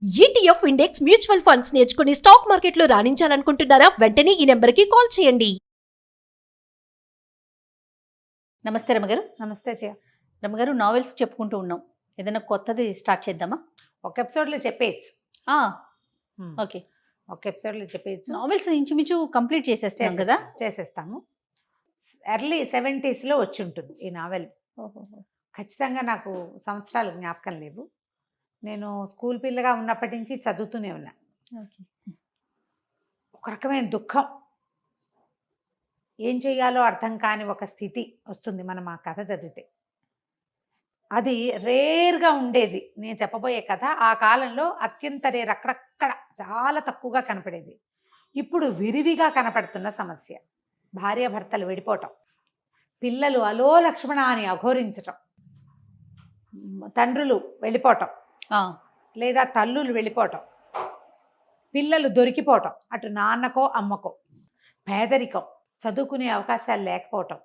ETF index mutual funds నేర్చుకుని stock మార్కెట్లో రాణించాలనుకుంటున్నారా? వెంటనే ఈ నెంబర్కి కాల్ చేయండి. నమస్తే రమగారు. నమస్తే జయ. రమగారు, నావెల్స్ చెప్పుకుంటూ ఉన్నాం. ఏదైనా కొత్తది స్టార్ట్ చేద్దామా? ఒక ఎపిసోడ్లో చెప్పేయచ్చు. ఓకే, ఒక ఎపిసోడ్లో చెప్పేయచ్చు. నావెల్స్ ఇంచుమించు కంప్లీట్ చేసేస్తాం కదా. చేసేస్తాము. ఎర్లీ 70s వచ్చి ఉంటుంది ఈ నావెల్. ఖచ్చితంగా నాకు సంవత్సరాలు జ్ఞాపకం లేవు. నేను స్కూల్ పిల్లగా ఉన్నప్పటి నుంచి చదువుతూనే ఉన్నా. ఓకే. ఒక రకమైన దుఃఖం, ఏం చెయ్యాలో అర్థం కాని ఒక స్థితి వస్తుంది మనం ఆ కథ చదివితే. అది రేర్గా ఉండేది. నేను చెప్పబోయే కథ ఆ కాలంలో అత్యంత రేర్, అక్కడక్కడ చాలా తక్కువగా కనపడేది. ఇప్పుడు విరివిగా కనపడుతున్న సమస్య. భార్యాభర్తలు విడిపోవటం, పిల్లలు అలో లక్ష్మణ అని అఘోరించటం, తండ్రులు వెళ్ళిపోవటం లేదా తల్లులు వెళ్ళిపోవటం, పిల్లలు దొరికిపోవటం, అటు నాన్నకో అమ్మకో, పేదరికం, చదువుకునే అవకాశాలు లేకపోవటం,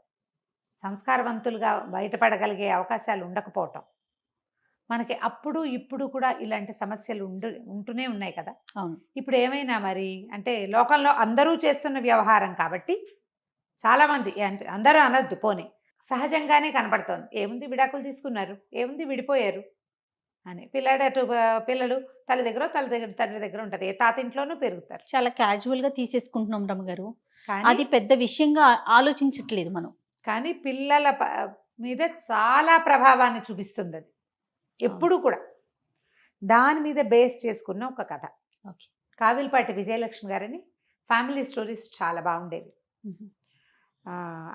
సంస్కారవంతులుగా బయటపడగలిగే అవకాశాలు ఉండకపోవటం. మనకి అప్పుడు ఇప్పుడు కూడా ఇలాంటి సమస్యలు ఉంటూనే ఉన్నాయి కదా. ఇప్పుడు ఏమైనా మరి అంటే లోకంలో అందరూ చేస్తున్న వ్యవహారం కాబట్టి చాలామంది, అంటే అందరూ అనద్దు పోనీ, సహజంగానే కనపడుతోంది. ఏముంది, విడాకులు తీసుకున్నారు, ఏముంది విడిపోయారు అని. పిల్లలు తల్లి దగ్గర తండ్రి దగ్గర ఉంటారు, ఏ తాతింట్లోనూ పెరుగుతారు. చాలా క్యాజువల్గా తీసేసుకుంటున్నాం రమగారు. కానీ అది పెద్ద విషయంగా ఆలోచించట్లేదు మనం. కానీ పిల్లల మీద చాలా ప్రభావాన్ని చూపిస్తుంది అది ఎప్పుడు కూడా. దాని మీద బేస్ చేసుకున్న ఒక కథ. ఓకే. కావిల్పాటి విజయలక్ష్మి గారని ఫ్యామిలీ స్టోరీస్ చాలా బాగుండేవి.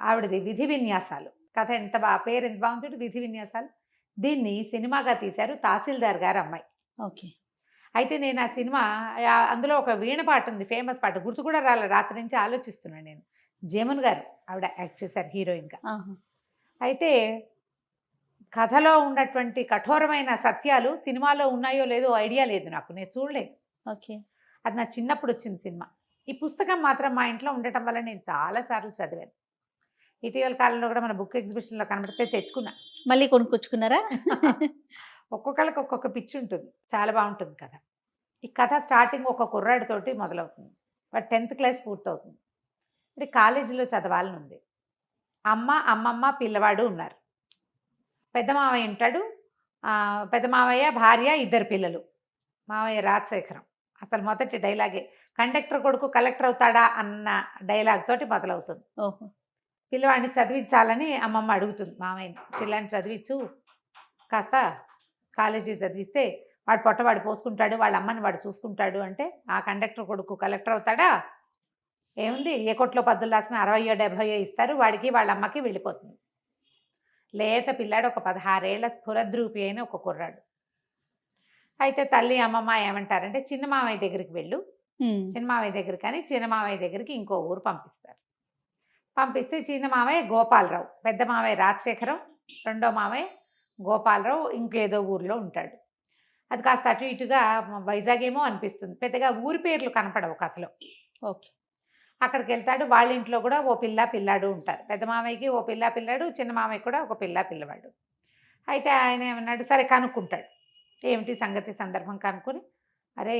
ఆవిడది విధి విన్యాసాలు కథ. పేరు ఎంత బాగుంటుంది, విధి విన్యాసాలు. దీన్ని సినిమాగా తీశారు తహసీల్దార్ గారు అమ్మాయి. ఓకే. అయితే నేను ఆ సినిమా, అందులో ఒక వీణ పాట ఉంది, ఫేమస్ పాట, గుర్తు కూడా రాలే, రాత్రి నుంచి ఆలోచిస్తున్నాను నేను. జమున్ గారు ఆవిడ యాక్ట్ చేశారు హీరోయిన్గా. అయితే కథలో ఉన్నటువంటి కఠోరమైన సత్యాలు సినిమాలో ఉన్నాయో లేదో ఐడియా లేదు నాకు, నేను చూడలేదు. ఓకే. అది నా చిన్నప్పుడు వచ్చింది సినిమా. ఈ పుస్తకం మాత్రం మా ఇంట్లో ఉండటం వల్ల నేను చాలాసార్లు చదివాను. ఇటీవల కాలంలో కూడా మన బుక్ ఎగ్జిబిషన్లో కనబడితే తెచ్చుకున్నా. మళ్ళీ కొనుక్కొచ్చుకున్నారా? ఒక్కొక్కరికి ఒక్కొక్క పిచ్చి ఉంటుంది. చాలా బాగుంటుంది కథ. ఈ కథ స్టార్టింగ్ ఒక కుర్రాడితోటి మొదలవుతుంది. వాడు 10th క్లాస్ పూర్తవుతుంది. అంటే కాలేజీలో చదవాలని ఉంది. అమ్మమ్మ పిల్లవాడు ఉన్నారు. పెద్ద మావయ్య ఉంటాడు. పెద్ద మావయ్య, భార్య, 2 పిల్లలు. మావయ్య రాజశేఖరం. అసలు మొదటి డైలాగే కండక్టర్ కొడుకు కలెక్టర్ అవుతాడా అన్న డైలాగ్ తోటి మొదలవుతుంది. ఓహో. పిల్లవాడిని చదివించాలని అమ్మమ్మ అడుగుతుంది మామయ్యని. పిల్లాన్ని చదివించు, కాస్త కాలేజీ చదివిస్తే వాడు పొట్టవాడు పోసుకుంటాడు, వాళ్ళ అమ్మని వాడు చూసుకుంటాడు. అంటే ఆ కండక్టర్ కొడుకు కలెక్టర్ అవుతాడా, ఏముంది, ఏ కొట్లో పద్దులు రాసిన 60 70 ఇస్తారు, వాడికి వాళ్ళ అమ్మకి వెళ్ళిపోతుంది. లేత పిల్లాడు, ఒక 16 ఏళ్ల స్ఫురద్రూపి అయిన ఒక కుర్రాడు. అయితే తల్లి అమ్మమ్మ ఏమంటారంటే, చిన్న మామయ్య దగ్గరికి వెళ్ళు, చిన్న మామయ్య దగ్గరికి అని చిన్న మామయ్య దగ్గరికి ఇంకో ఊరు పంపిస్తారు. పంపిస్తే చిన్న మామయ్య గోపాలరావు, పెద్ద మామయ్య రాజశేఖరం, రెండో మామయ్య గోపాలరావు ఇంకేదో ఊరిలో ఉంటాడు. అది కాస్త అటు ఇటుగా వైజాగ్ ఏమో అనిపిస్తుంది, పెద్దగా ఊరి పేర్లు కనపడవు కథలో. ఓకే. అక్కడికి వెళ్తాడు. వాళ్ళ ఇంట్లో కూడా ఓ పిల్లాడు ఉంటారు. పెద్ద మామయ్యకి ఓ పిల్లాడు, చిన్న మామయ్య కూడా ఒక పిల్లవాడు. అయితే ఆయన ఏమన్నాడు, సరే కనుక్కుంటాడు, ఏమిటి సంగతి సందర్భం కనుక్కొని, అరే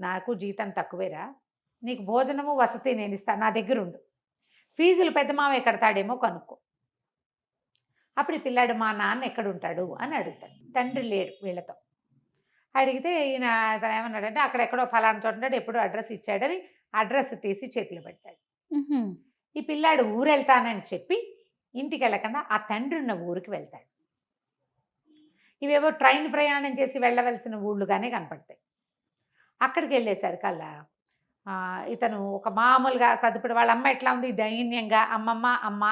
నాకు జీతం తక్కువేరా, నీకు భోజనము వసతి నేను ఇస్తాను, నా దగ్గర ఉండు, ఫీజులు పెద్ద మామయ్య కడతాడేమో కనుక్కో. అప్పుడు ఈ పిల్లాడు, మా నాన్న ఎక్కడుంటాడు అని అడుగుతాడు. తండ్రి లేడు వీళ్ళతో. అడిగితే ఈయన అతను ఏమన్నాడంటే, అక్కడెక్కడో ఫలానా చోట ఉంటాడు, ఎప్పుడో అడ్రస్ ఇచ్చాడని అడ్రస్ తీసి చేతిలో పెట్టాడు. ఈ పిల్లాడు ఊరు వెళ్తానని చెప్పి ఇంటికి వెళ్ళకుండా ఆ తండ్రి ఉన్న ఊరికి వెళ్తాడు. ఇవేవో ట్రైన్ ప్రయాణం చేసి వెళ్ళవలసిన ఊళ్ళుగానే కనపడతాయి. అక్కడికి వెళ్ళేసరికల్లా ఇతను ఒక మామూలుగా చదువుడు, వాళ్ళ అమ్మ ఎట్లా ఉంది, దైన్యంగా, అమ్మ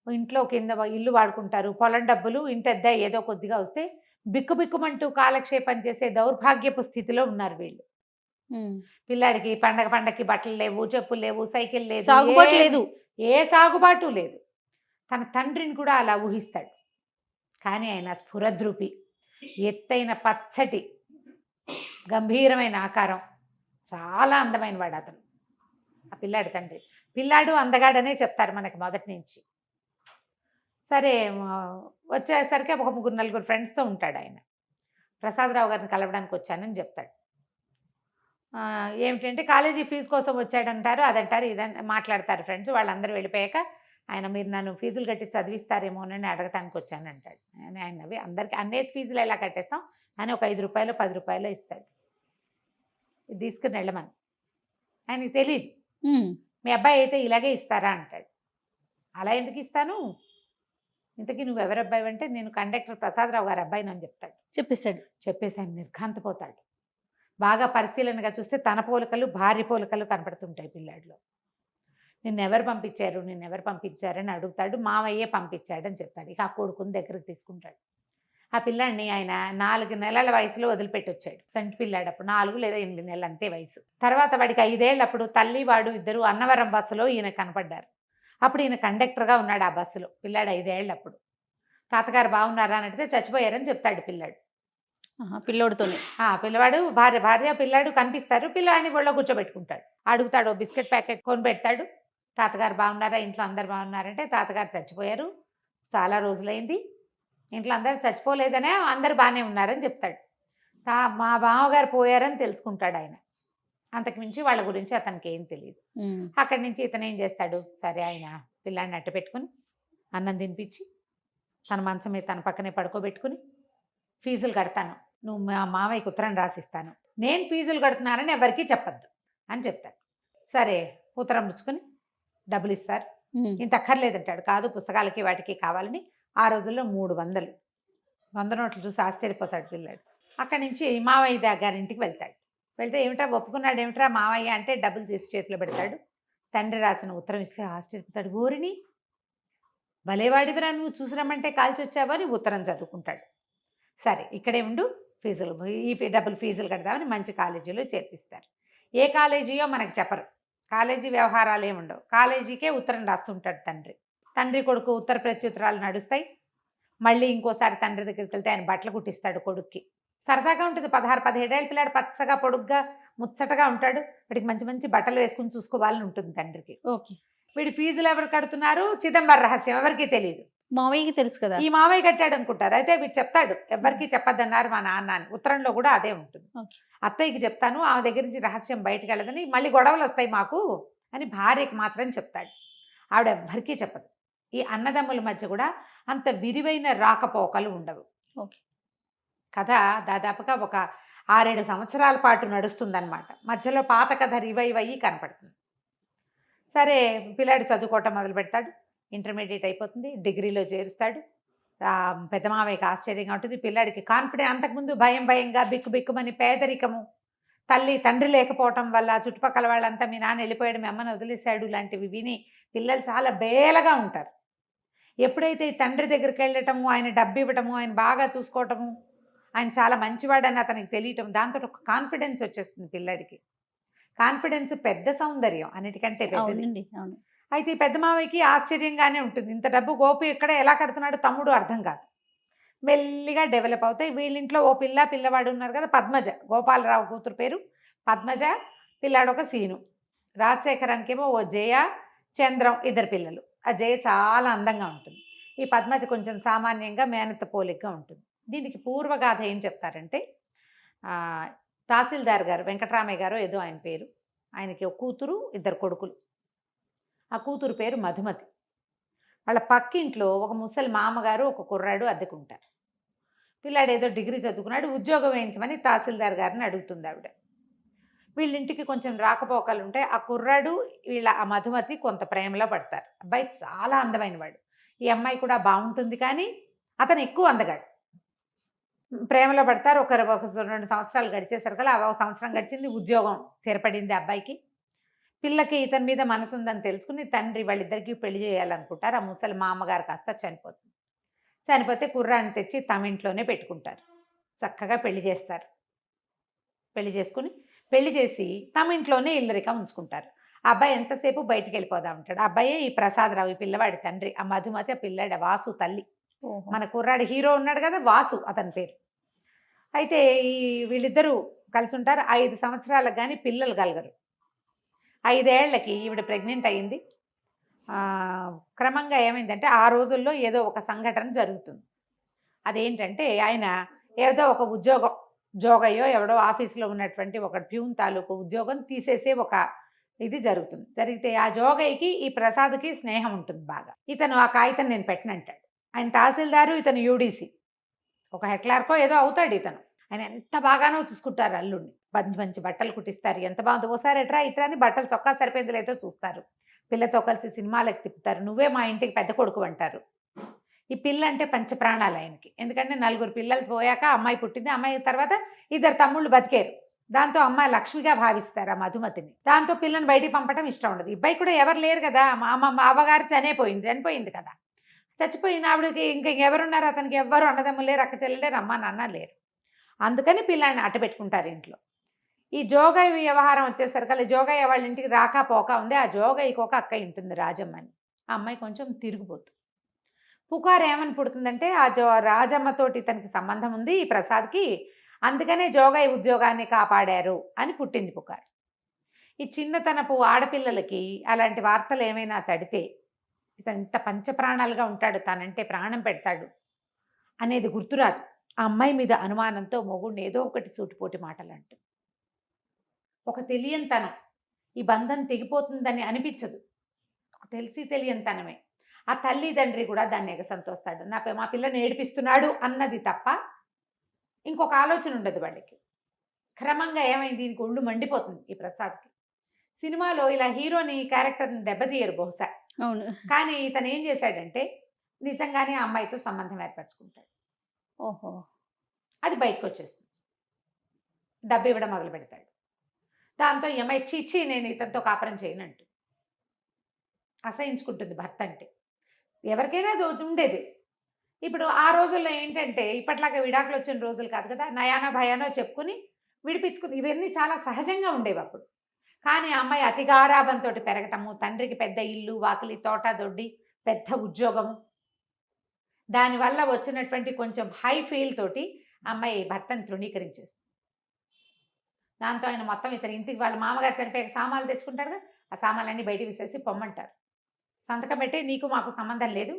ఇంట్లో కింద ఇల్లు వాడుకుంటారు, పొలం డబ్బులు ఇంటెద్ద ఏదో కొద్దిగా వస్తే బిక్కుబిక్కుమంటూ కాలక్షేపం చేసే దౌర్భాగ్యపు స్థితిలో ఉన్నారు వీళ్ళు. పిల్లాడికి పండగకి బట్టలు లేవు, చెప్పులు లేవు, సైకిల్ లేదు, సాగుబాటు లేదు, ఏ సాగుబాటు లేదు. తన తండ్రిని కూడా అలా ఊహిస్తాడు. కానీ ఆయన స్ఫురద్రూపి, ఎత్తైన పచ్చటి గంభీరమైన ఆకారం, చాలా అందమైన వాడు అతను, ఆ పిల్లాడి తండ్రి. పిల్లాడు అందగాడనే చెప్తారు మనకి మొదటి నుంచి. సరే వచ్చేసరికి ఒక 3-4 ఫ్రెండ్స్తో ఉంటాడు ఆయన. ప్రసాదరావు గారిని కలవడానికి వచ్చానని చెప్తాడు. ఏమిటంటే కాలేజీ ఫీజు కోసం వచ్చాడంటారు, అదంటారు, ఇదని మాట్లాడతారు ఫ్రెండ్స్. వాళ్ళందరూ వెళ్ళిపోయాక ఆయన మీరు నన్ను ఫీజులు కట్టి చదివిస్తారేమోనని అడగటానికి వచ్చాను అంటాడు. ఆయన అవి అందరికీ అన్నే ఫీజులు ఎలా కట్టేస్తాం అని ఒక 5 రూపాయలు 10 రూపాయలు ఇస్తాడు. ఇది తీసుకుని వెళ్ళమని. ఆయనకి తెలియదు. మీ అబ్బాయి అయితే ఇలాగే ఇస్తారా అంటాడు. అలా ఎందుకు ఇస్తాను, ఇంతకీ నువ్వు ఎవరి అబ్బాయి అంటే నేను కండక్టర్ ప్రసాదరావు గారి అబ్బాయిని అని చెప్తాడు. చెప్పేసి ఆయన నిర్ఘాంతపోతాడు. బాగా పరిశీలనగా చూస్తే తన పోలికలు భార్య పోలికలు కనపడుతుంటాయి పిల్లాడిలో. నిన్నెవరు పంపించారని అడుగుతాడు. మావయ్యే పంపించాడని చెప్తాడు. ఇక ఆ కొడుకుని దగ్గరికి తీసుకుంటాడు. ఆ పిల్లాడిని ఆయన 4 నెలల వయసులో వదిలిపెట్టి వచ్చాడు. సంటి పిల్లాడు అప్పుడు 4 లేదా 8 నెలలు అంతే వయసు. తర్వాత వాడికి 5 ఏళ్ళప్పుడు తల్లి వాడు ఇద్దరు అన్నవరం బస్సులో ఈయన కనపడ్డారు. అప్పుడు ఈయన కండక్టర్గా ఉన్నాడు ఆ బస్సులో. పిల్లాడు 5 ఏళ్ళప్పుడు. తాతగారు బాగున్నారా అని అడిగితే చచ్చిపోయారని చెప్తాడు పిల్లాడు. పిల్లోడితోనే పిల్లవాడు భార్య పిల్లాడు కనిపిస్తారు. పిల్లాడిని ఒళ్ళో కూర్చోబెట్టుకుంటాడు. అడుగుతాడు, బిస్కెట్ ప్యాకెట్ కొని పెడతాడు. తాతగారు బాగున్నారా, ఇంట్లో అందరు బాగున్నారంటే తాతగారు చచ్చిపోయారు, చాలా రోజులైంది, ఇంట్లో అందరు చచ్చిపోలేదనే అందరు బాగానే ఉన్నారని చెప్తాడు. మా బావగారు పోయారని తెలుసుకుంటాడు ఆయన. అంతకుమించి వాళ్ళ గురించి అతనికి ఏం తెలియదు. అక్కడి నుంచి ఇతను ఏం చేస్తాడు, సరే ఆయన పిల్లాడిని అట్ట పెట్టుకుని అన్నం తినిపించి తన మంచం మీద తన పక్కనే పడుకోబెట్టుకుని ఫీజులు కడతాను, నువ్వు మా మావయ్యకి ఉత్తరం రాసిస్తాను, నేను ఫీజులు కడుతున్నానని ఎవరికీ చెప్పద్దు అని చెప్తాడు. సరే ఉత్తరం పుచ్చుకొని డబ్బులు ఇస్తారు. ఇంత అక్కర్లేదంటాడు. కాదు పుస్తకాలకి వాటికి కావాలని ఆ రోజుల్లో 300 100 నోట్లు చూసి ఆశ్చర్యపోతాడు పిల్లాడు. అక్కడి నుంచి మావయ్య గారింటికి వెళ్తాడు. వెళ్తే ఏమిట్రా ఒప్పుకున్నాడు, ఏమిట్రా మావయ్య అంటే డబ్బులు తీసి చేతిలో పెడతాడు. తండ్రి రాసిన ఉత్తరం ఇస్తే ఆశ్చర్యపోతాడు. ఊరిని భలేవాడివిరా నువ్వు, చూసి రమ్మంటే కాల్చి వచ్చావా అని ఉత్తరం చదువుకుంటాడు. సరే ఇక్కడే ఉండు, డబ్బులు ఫీజులు కడదామని మంచి కాలేజీలో చేర్పిస్తారు. ఏ కాలేజీయో మనకు చెప్పరు, కాలేజీ వ్యవహారాలు ఏముండవు. కాలేజీకే ఉత్తరం రాస్తుంటాడు తండ్రి కొడుకు ఉత్తర ప్రత్యుత్తరాలు నడుస్తాయి. మళ్ళీ ఇంకోసారి తండ్రి దగ్గరికి వెళ్తే ఆయన బట్టలు కుట్టిస్తాడు కొడుక్కి. సరదాగా ఉంటుంది. 16-17 ఏళ్ళ పిల్లాడు పచ్చగా పొడుగ్గా ముచ్చటగా ఉంటాడు. వాడికి మంచి మంచి బట్టలు వేసుకుని చూసుకోవాలని ఉంటుంది తండ్రికి. ఓకే. వీడి ఫీజులు ఎవరు కడుతున్నారు, చిదంబర రహస్యం, ఎవరికి తెలియదు. మావయ్యకి తెలుసు కదా, ఈ మావయ్య కట్టాడు అనుకుంటారు. అయితే వీడు చెప్తాడు, ఎవరికి చెప్పద్దన్నారు మా నాన్న అని. ఉత్తరంలో కూడా అదే ఉంటుంది. అత్తయ్యకి చెప్తాను, ఆమె దగ్గర నుంచి రహస్యం బయటకు వెళ్ళదని, మళ్ళీ గొడవలు వస్తాయి మాకు అని భార్యకి మాత్రం చెప్తాడు. ఆవిడ ఎవ్వరికీ చెప్పదు. ఈ అన్నదమ్ముల మధ్య కూడా అంత విరివైన రాకపోకలు ఉండవు. ఓకే. కథ దాదాపుగా ఒక 6-7 సంవత్సరాల పాటు నడుస్తుందన్నమాట. మధ్యలో పాత కథ రివైవ్ అయ్యి కనపడుతుంది. సరే పిల్లాడు చదువుకోవటం మొదలు పెడతాడు. ఇంటర్మీడియట్ అయిపోతుంది, డిగ్రీలో చేరుస్తాడు. పెద్ద మావయ్యకి ఆశ్చర్యంగా ఉంటుంది. పిల్లాడికి కాన్ఫిడెన్స్, అంతకుముందు భయంగా బిక్కుమని పేదరికము, తండ్రి లేకపోవటం వల్ల చుట్టుపక్కల వాళ్ళంతా మీ నాన్న వెళ్ళిపోయాడు, మీ అమ్మని వదిలేశాడు లాంటివి విని పిల్లలు చాలా బేలగా ఉంటారు. ఎప్పుడైతే ఈ తండ్రి దగ్గరికి వెళ్ళటము, ఆయన డబ్బు ఇవ్వటము, ఆయన బాగా చూసుకోవటము, ఆయన చాలా మంచివాడని అతనికి తెలియటం, దాంతో ఒక కాన్ఫిడెన్స్ వచ్చేస్తుంది పిల్లాడికి. కాన్ఫిడెన్స్ పెద్ద సౌందర్యం, అన్నిటికంటే పెద్దది. అయితే ఈ పెద్ద మావయ్యకి ఆశ్చర్యంగానే ఉంటుంది. ఇంత డబ్బు గోపి ఎక్కడ ఎలా కడుతున్నాడు తమ్ముడు అర్థం కాదు. మెల్లిగా డెవలప్ అవుతాయి. వీళ్ళింట్లో ఓ పిల్లవాడు ఉన్నారు కదా, పద్మజ, గోపాలరావు కూతురు పేరు పద్మజ, పిల్లాడు ఒక సీను. రాజశేఖరానికేమో ఓ జయ, చంద్రం, 2 పిల్లలు. ఆ జయ చాలా అందంగా ఉంటుంది. ఈ పద్మజ కొంచెం సామాన్యంగా మేనత్త పోలికగా ఉంటుంది. దీనికి పూర్వగాథ ఏం చెప్తారంటే, తహసీల్దార్ గారు వెంకటరామయ్య గారు ఏదో ఆయన పేరు, ఆయనకి ఒక కూతురు 2 కొడుకులు. ఆ కూతురు పేరు మధుమతి. వాళ్ళ పక్కింట్లో ఒక ముసలి మామగారు ఒక కుర్రాడు అద్దెకుంటారు. పిల్లాడు ఏదో డిగ్రీ చదువుకున్నాడు, ఉద్యోగం వేయించమని తహసీల్దార్ గారిని అడుగుతుంది ఆవిడ. వీళ్ళింటికి కొంచెం రాకపోకలు ఉంటాయి. ఆ కుర్రాడు ఆ మధుమతి కొంత ప్రేమలో పడతారు. అబ్బాయి చాలా అందమైన వాడు, ఈ అమ్మాయి కూడా బాగుంటుంది, కానీ అతను ఎక్కువ అందగాడు. ప్రేమలో పడతారు. ఒక 2 సంవత్సరాలు గడిచేసరికి ఒక సంవత్సరం గడిచింది, ఉద్యోగం స్థిరపడింది అబ్బాయికి. పిల్లకి ఇతని మీద మనసు ఉందని తెలుసుకుని తండ్రి వాళ్ళిద్దరికీ పెళ్లి చేయాలనుకుంటారు. ఆ ముసలి మామగారు కాస్త చనిపోతుంది. చనిపోతే కుర్రాన్ని తెచ్చి తమ ఇంట్లోనే పెట్టుకుంటారు. చక్కగా పెళ్లి చేస్తారు. పెళ్లి చేసి తమ ఇంట్లోనే ఇల్లరికం ఉంచుకుంటారు. ఆ అబ్బాయి ఎంతసేపు బయటికి వెళ్ళిపోదా ఉంటాడు. ఆ అబ్బాయే ఈ ప్రసాదరావు, ఈ పిల్లవాడి తండ్రి. ఆ మధుమతి ఆ పిల్లాడి వాసు తల్లి. మన కుర్రాడి హీరో ఉన్నాడు కదా, వాసు అతని పేరు. అయితే వీళ్ళిద్దరూ కలిసి ఉంటారు. 5 సంవత్సరాలకు కానీ పిల్లలు కలగరు. 5 ఏళ్లకి ఈవిడ ప్రెగ్నెంట్ అయ్యింది. క్రమంగా ఏమైందంటే, ఆ రోజుల్లో ఏదో ఒక సంఘటన జరుగుతుంది. అదేంటంటే, ఆయన ఏదో ఒక ఉద్యోగం జోగయ్యో ఎవడో ఆఫీస్లో ఉన్నటువంటి ఒక ప్యూన్ తాలూకు ఉద్యోగం తీసేసే ఒక ఇది జరుగుతుంది. జరిగితే ఆ జోగయ్యకి ఈ ప్రసాద్కి స్నేహం ఉంటుంది బాగా. ఇతను ఆ కాగితం నేను పెట్టనంటాడు. ఆయన తహసీల్దారు, ఇతను యూడీసీ, ఒక హెడ్ క్లార్కో ఏదో అవుతాడు ఇతను. ఆయన ఎంత బాగానో చూసుకుంటారు అల్లుడిని, మంచి మంచి బట్టలు కుట్టిస్తారు, ఎంత బాగుంది, ఓసారి ఎట్రా ఇట్రా అని బట్టలు చొక్కా సరిపోయింది లేదో చూస్తారు, పిల్లతో కలిసి సినిమాలకు తిప్పుతారు, నువ్వే మా ఇంటికి పెద్ద కొడుకు అంటారు. ఈ పిల్ల అంటే పంచప్రాణాలు ఆయనకి. ఎందుకంటే 4 పిల్లలు పోయాక అమ్మాయి పుట్టింది, అమ్మాయి తర్వాత 2 తమ్ముళ్ళు బతికారు. దాంతో అమ్మాయి లక్ష్మిగా భావిస్తారు ఆ మధుమతిని. దాంతో పిల్లని బయటికి పంపడం ఇష్టం ఉండదు. ఇబ్బాయి కూడా ఎవరు లేరు కదా, మా అవ్వగారు చనిపోయింది కదా, చచ్చిపోయిన ఆవిడకి ఇంకా ఎవరున్నారు, అతనికి ఎవ్వరు అన్నదమ్ములు లేరు, అక్క చెల్లెలు లేరు, అమ్మ నాన్న లేరు. అందుకని పిల్లాన్ని అట్టబెట్టుకుంటారు ఇంట్లో. ఈ జోగయ్య వ్యవహారం వచ్చేసరికి జోగయ్య వాళ్ళ ఇంటికి రాక పోక ఉంది. ఆ జోగయ్యకి ఒక అక్క ఉంటుంది రాజమ్మని. ఆ అమ్మాయి కొంచెం తిరిగిపోతుంది. పుకారు ఏమని పుడుతుందంటే ఆ రాజమ్మతోటి తనకి సంబంధం ఉంది ఈ ప్రసాద్కి, అందుకనే జోగయ్య ఉద్యోగాన్ని కాపాడారు అని పుట్టింది పుకారు. ఈ చిన్నతనపు ఆడపిల్లలకి అలాంటి వార్తలు ఏమైనా తడితే ఇతను ఇంత పంచప్రాణాలుగా ఉంటాడు, తనంటే ప్రాణం పెడతాడు అనేది గుర్తురాదు. ఆ అమ్మాయి మీద అనుమానంతో మొగుడిని ఏదో ఒకటి సూటిపోటి మాటలు అంటుంది. ఒక తెలియనితనం, ఈ బంధం తెగిపోతుందని అనిపించదు, ఒక తెలియనితనమే. ఆ తల్లి తండ్రి కూడా దాన్ని ఎగసంతోస్తాడు, మా పిల్లని ఏడిపిస్తున్నాడు అన్నది తప్ప ఇంకొక ఆలోచన ఉండదు వాళ్ళకి. క్రమంగా ఏమైంది, దీనికి ఒళ్ళు మండిపోతుంది ఈ ప్రసాద్కి. సినిమాలో ఇలా హీరోని క్యారెక్టర్ని దెబ్బతీయరు బహుశా, అవును. కానీ ఇతను ఏం చేశాడంటే నిజంగానే ఆ అమ్మాయితో సంబంధం ఏర్పరచుకుంటాడు. ఓహో. అది బయటకు వచ్చేస్తుంది, డబ్బు ఇవ్వడం మొదలు పెడతాడు. దాంతో ఈ అమ్మాయి చిచ్చి నేను ఇతనితో కాపురం చేయనంటు అసహించుకుంటుంది భర్త అంటే. ఎవరికైనా ఉండేది. ఇప్పుడు ఆ రోజుల్లో ఏంటంటే ఇప్పట్లాగా విడాకులు వచ్చిన రోజులు కాదు కదా, నయానో భయానో చెప్పుకుని విడిపించుకుని ఇవన్నీ చాలా సహజంగా ఉండేవి అప్పుడు. కానీ ఆ అమ్మాయి అతి గారాబంతో పెరగటము, తండ్రికి పెద్ద ఇల్లు వాకిలి తోట దొడ్డి పెద్ద ఉద్యోగము, దానివల్ల వచ్చినటువంటి కొంచెం హై ఫీల్ తోటి అమ్మాయి భర్తను తృణీకరించేస్తుంది. దాంతో ఆయన మొత్తం ఇతని ఇంటికి వాళ్ళ మామగారు చనిపోయాక సామాన్లు తెచ్చుకుంటాడు కదా, ఆ సామాన్లన్నీ బయటికి విసేసి పొమ్మంటారు, సంతకం పెట్టి నీకు మాకు సంబంధం లేదు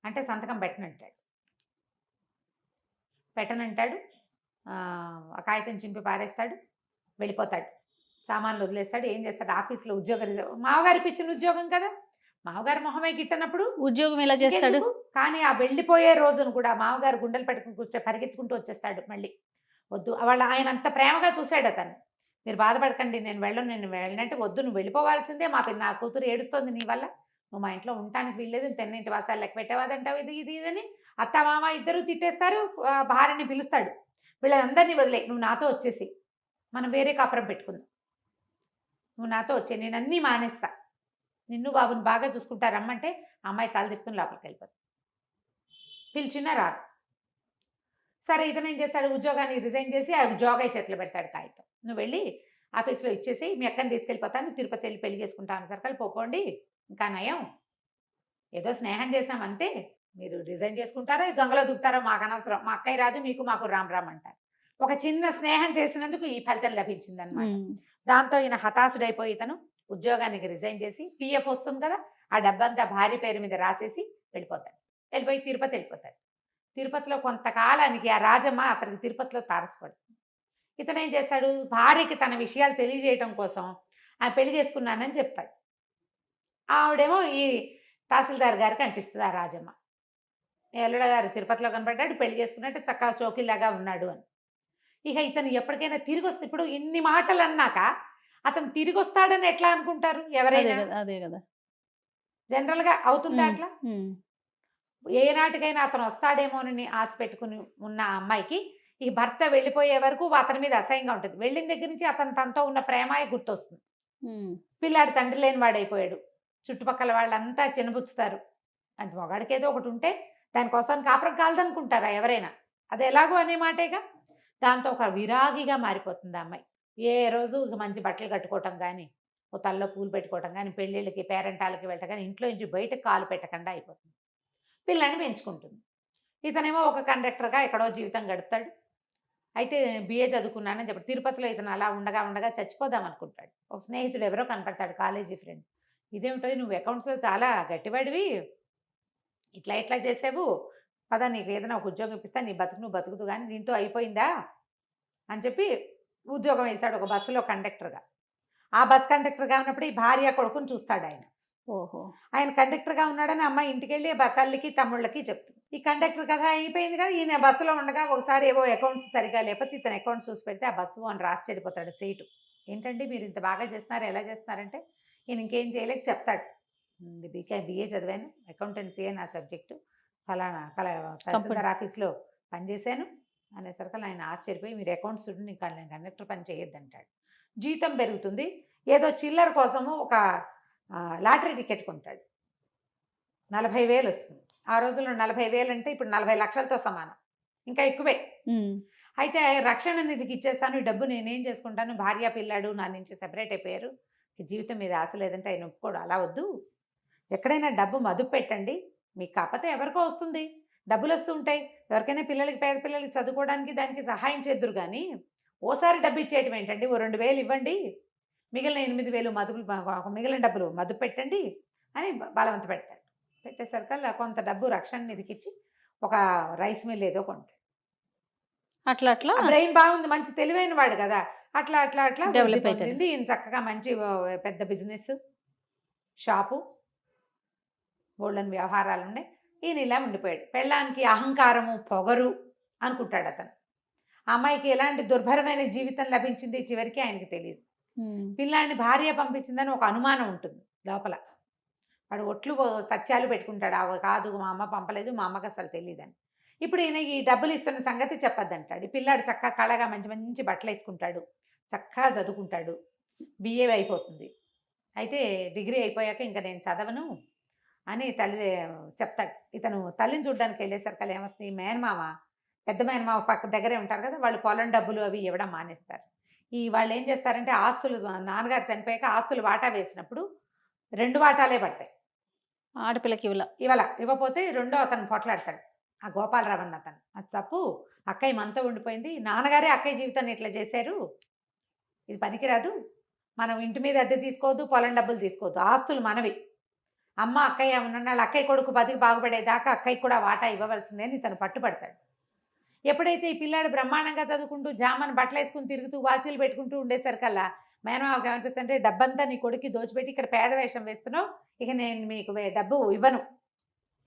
అంటే సంతకం పెట్టనంటాడు. ఆ కాగితం చింపి పారేస్తాడు, వెళ్ళిపోతాడు, సామాన్లు వదిలేస్తాడు. ఏం చేస్తాడు, ఆఫీస్లో ఉద్యోగం, మామగారికి ఇచ్చిన ఉద్యోగం కదా, మామగారు మొహమే గిట్టనప్పుడు ఉద్యోగం ఎలా చేస్తాడు. కానీ ఆ వెళ్ళిపోయే రోజును కూడా మామగారు గుండెలు పెట్టుకుని కూర్చో పరిగెత్తుకుంటూ వచ్చేస్తాడు. మళ్ళీ వద్దు, ఆయన అంత ప్రేమగా చూశాడు అతను, మీరు బాధపడకండి నేను వెళ్ళనంటే వద్దు, నువ్వు వెళ్ళిపోవాల్సిందే, నా కూతురు ఏడుస్తోంది నీ వల్ల, నువ్వు మా ఇంట్లో ఉండటానికి వీల్లేదు, తెన్నింటి వాసాలు లెక్క పెట్టేవాదంటావు, ఇది అని అత్త మామ ఇద్దరు తిట్టేస్తారు. భార్యని పిలుస్తాడు, వీళ్ళందరినీ వదిలే, నువ్వు నాతో వచ్చేసి మనం వేరే కాపురం పెట్టుకుందాం, నువ్వు నాతో వచ్చే, నేను అన్నీ మానేస్తా, నిన్ను బాబుని బాగా చూసుకుంటా రమ్మంటే అమ్మాయి తల తిప్పుకుని లోపలికి వెళ్ళిపోతుంది, పిలిచినా రాదు. సరే ఇతను ఏం చేస్తాడు, ఉద్యోగాన్ని రిజైన్ చేసి ఆ జోగయ్య చేతిలో పెడతాడు కాగితం, నువ్వు వెళ్ళి ఆఫీస్లో ఇచ్చేసి మీ అక్కని తీసుకెళ్ళిపోతాను, తిరుపతి వెళ్ళి పెళ్లి చేసుకుంటాను సర్కల్ పోకోండి, ఇంకా నయం, ఏదో స్నేహం చేసామంతే, మీరు రిజైన్ చేసుకుంటారో గంగలో దూకుతారో మాకు అనవసరం, మా అక్కయ్య రాదు మీకు మాకు రామ్ అంటారు. ఒక చిన్న స్నేహం చేసినందుకు ఈ ఫలితం లభించింది అనమాట. దాంతో ఈయన హతాశుడైపోయి ఇతను ఉద్యోగానికి రిజైన్ చేసి పిఎఫ్ వస్తుంది కదా, ఆ డబ్బంతా భార్య పేరు మీద రాసేసి వెళ్ళిపోయి తిరుపతి వెళ్ళిపోతాడు. తిరుపతిలో కొంతకాలానికి ఆ రాజమ్మ అతనికి తిరుపతిలో తారసపడుతుంది. ఇతను ఏం చేస్తాడు, భార్యకి తన విషయాలు తెలియజేయటం కోసం ఆ పెళ్లి చేసుకున్నానని చెప్తాడు. ఆవిడేమో ఈ తహసీల్దార్ గారికి అంటిస్తుంది ఆ రాజమ్మ, ఎల్లుడ గారు తిరుపతిలో కనపడ్డాడు, పెళ్లి చేసుకున్నట్టు చక్కగా చోకిలాగా ఉన్నాడు అని. ఇక ఇతను ఎప్పటికైనా తిరిగి వస్తే, ఇప్పుడు ఇన్ని మాటలు అన్నాక అతను తిరిగి వస్తాడని ఎట్లా అనుకుంటారు ఎవరైనా, అదే కదా జనరల్గా అవుతుందా అట్లా? ఏనాటికైనా అతను వస్తాడేమోనని ఆశ పెట్టుకుని ఉన్న ఆ అమ్మాయికి ఈ భర్త వెళ్ళిపోయే వరకు అతని మీద అసహ్యంగా ఉంటుంది. వెళ్ళిన దగ్గర నుంచి తనతో ఉన్న ప్రేమాయే గుర్తొస్తుంది. పిల్లాడు తండ్రి లేని వాడైపోయాడు, చుట్టుపక్కల వాళ్ళంతా చిన్నబుచ్చుతారు, అది మొగాడికి ఏదో ఒకటి ఉంటే దానికోసం కాపురం కాలదనుకుంటారా ఎవరైనా, అది ఎలాగో అనే మాటేగా. దాంతో ఒక విరాగిగా మారిపోతుంది ఆ అమ్మాయి. ఏ రోజు మంచి బట్టలు కట్టుకోవటం కానీ, ఓ తల్లో పూలు పెట్టుకోవటం కానీ, పెళ్ళిళ్ళకి పేరెంటాలకి వెళ్ళటం కానీ, ఇంట్లో నుంచి బయటకు కాలు పెట్టకుండా అయిపోతుంది. పిల్లని పెంచుకుంటుంది. ఇతనేమో ఒక కండక్టర్గా ఎక్కడో జీవితం గడుపుతాడు. అయితే బిఏ చదువుకున్నానని చెప్పి తిరుపతిలో ఇతను అలా ఉండగా చచ్చిపోదాం అనుకుంటాడు. ఒక స్నేహితుడు ఎవరో కనపడతాడు, కాలేజీ ఫ్రెండ్, ఇదేమిటో నువ్వు అకౌంట్స్లో చాలా గట్టివాడివి, ఇట్లా చేసావు, పదా నీకు ఏదైనా ఒక ఉద్యోగం ఇప్పిస్తా, నీ బతుకు నువ్వు బతుకుతూ కానీ దీంతో అయిపోయిందా, అని చెప్పి ఉద్యోగం వేశాడు ఒక బస్సులో కండక్టర్గా. ఆ బస్ కండక్టర్గా ఉన్నప్పుడు ఈ భార్య కొడుకుని చూస్తాడు ఆయన. ఓహో. ఆయన కండక్టర్గా ఉన్నాడని అమ్మాయి ఇంటికి వెళ్ళి తల్లికి తమ్ముళ్ళకి చెప్తుంది. ఈ కండక్టర్ కథ అయిపోయింది కదా. ఈయన బస్సులో ఉండగా ఒకసారి ఏవో అకౌంట్స్ సరిగా లేకపోతే ఇతను అకౌంట్స్ చూసి పెడితే ఆ బస్సు అని రాసి చెడిపోతాడు సీటు. ఏంటంటే మీరు ఇంత బాగా చేస్తున్నారు, ఎలా చేస్తున్నారంటే ఈయన ఇంకేం చేయలేక చెప్తాడు, బిఏ చదివాను, అకౌంటెన్సీయే నా సబ్జెక్టు, ఫలానా తహసీల్దార్ ఆఫీస్లో పనిచేశాను అనేసరికి ఆయన ఆశ్చర్యపోయి మీరు అకౌంట్స్ చూడండి, ఇంకా నేను కండక్టర్ పని చేయొద్దంటాడు. జీతం పెరుగుతుంది, ఏదో చిల్లర కోసము ఒక లాటరీ టికెట్ కొంటాడు. 40,000 వస్తుంది. ఆ రోజుల్లో 40,000 అంటే ఇప్పుడు 40 లక్షలతో సమానం, ఇంకా ఎక్కువే. అయితే రక్షణ నిధికి ఇచ్చేస్తాను, ఈ డబ్బు నేనేం చేసుకుంటాను, భార్య పిల్లాడు నా నుంచి సెపరేట్ అయిపోయారు, జీవితం మీద ఆశ లేదంటే ఆయన ఒప్పుకోడు. అలా వద్దు, ఎక్కడైనా డబ్బు మదుపు పెట్టండి, మీకు కాకపోతే ఎవరికో వస్తుంది, డబ్బులు వస్తూ ఉంటాయి, ఎవరికైనా పిల్లలకి పేద పిల్లలకి చదువుకోవడానికి దానికి సహాయం చేద్దురు, కానీ ఓసారి డబ్బు ఇచ్చేయటం ఏంటండి, ఓ 2,000 ఇవ్వండి, మిగిలిన 8,000 మదుపులు, మిగిలిన డబ్బులు మదుపు పెట్టండి అని బలవంత పెడతాడు. పెట్టేసరికి కొంత డబ్బు రక్షణ నిధికిచ్చి ఒక రైస్ మిల్ ఏదో కొంటాడు. అట్లా అట్లా బ్రెయిన్ బాగుంది, మంచి తెలివైన వాడు కదా, అట్లా అట్లా అట్లా డెవలప్ అవుతుంది. ఈయన చక్కగా మంచి పెద్ద బిజినెస్ షాపు, బోల్డన్ వ్యవహారాలు ఉన్నాయి. ఈయన ఇలా ఉండిపోయాడు. పెళ్ళానికి అహంకారము పొగరు అనుకుంటాడు అతను. ఆ అమ్మాయికి ఎలాంటి దుర్భరమైన జీవితం లభించింది చివరికి ఆయనకి తెలియదు. పిల్లాడిని భార్య పంపించిందని ఒక అనుమానం ఉంటుంది లోపల. వాడు ఒట్లు సత్యాలు పెట్టుకుంటాడు, అవి కాదు మా అమ్మ పంపలేదు, మా అమ్మకి అసలు తెలియదని. ఇప్పుడు ఈయన ఈ డబ్బులు ఇస్తున్న సంగతి చెప్పొద్దంటాడు. ఈ పిల్లాడు చక్కగా కళగా మంచి మంచి బట్టలు వేసుకుంటాడు, చక్కగా చదువుకుంటాడు, బిఏ అయిపోతుంది. అయితే డిగ్రీ అయిపోయాక ఇంకా నేను చదవను అని తల్లి చెప్తాడు. ఇతను తల్లిని చూడడానికి వెళ్ళేసరికి ఏమవుతుంది, మేనమామ పెద్ద మేనమామ పక్క దగ్గరే ఉంటారు కదా, వాళ్ళు పొలం డబ్బులు అవి ఇవ్వడం మానేస్తారు. ఈ వాళ్ళు ఏం చేస్తారంటే ఆస్తులు, నాన్నగారు చనిపోయాక ఆస్తులు వాటా వేసినప్పుడు 2 వాటాలే పడతాయి. ఆడపిల్లకి ఇవ్వకపోతే రెండో అతను పొట్లాడతాడు, ఆ గోపాలరావు అన్న అతను. అది తప్పు, అక్కయ్య మనతో ఉండిపోయింది, నాన్నగారే అక్కయ్య జీవితాన్ని ఇట్లా చేశారు, ఇది పనికిరాదు, మనం ఇంటి మీద అద్దె తీసుకోవద్దు, పొలం డబ్బులు తీసుకోవద్దు, ఆస్తులు మనవి, అమ్మ అక్కయ్య ఉన్నాళ్ళు, అక్కయ్య కొడుకు బతికి బాగుపడేదాకా అక్కయ్య కూడా వాటా ఇవ్వవలసిందే అని ఇతను పట్టుపడతాడు. ఎప్పుడైతే ఈ పిల్లాడు బ్రహ్మాండంగా చదువుకుంటూ జామను బట్టలు వేసుకుని తిరుగుతూ వాచీలు పెట్టుకుంటూ ఉండేసరికల్లా మేనమావకి ఏమనిపిస్తుంటే డబ్బంతా నీ కొడుక్కి దోచిపెట్టి ఇక్కడ పేద వేషం వేస్తున్నావు, ఇక నేను మీకు డబ్బు ఇవ్వను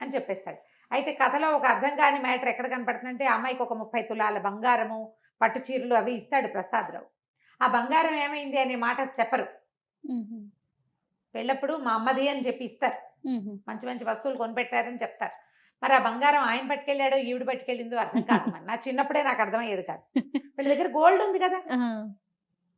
అని చెప్పేస్తాడు. అయితే కథలో ఒక అర్థం కాని మ్యాటర్ ఎక్కడ కనపడుతుందంటే అమ్మాయికి ఒక 30 తులాల బంగారము, పట్టు చీరలు అవి ఇస్తాడు ప్రసాదరావు. ఆ బంగారం ఏమైంది అనే మాట చెప్పరు. పెళ్ళప్పుడు మా అమ్మది అని చెప్పి ఇస్తారు, మంచి మంచి వస్తువులు కొనిపెట్టారని చెప్తారు. మరి ఆ బంగారం ఆయన పట్టుకెళ్ళాడో ఈవిడ పట్టుకెళ్ళిందో అర్థం కాదు. మరి నా చిన్నప్పుడే నాకు అర్థమయ్యేది కాదు. వీళ్ళ దగ్గర గోల్డ్ ఉంది కదా,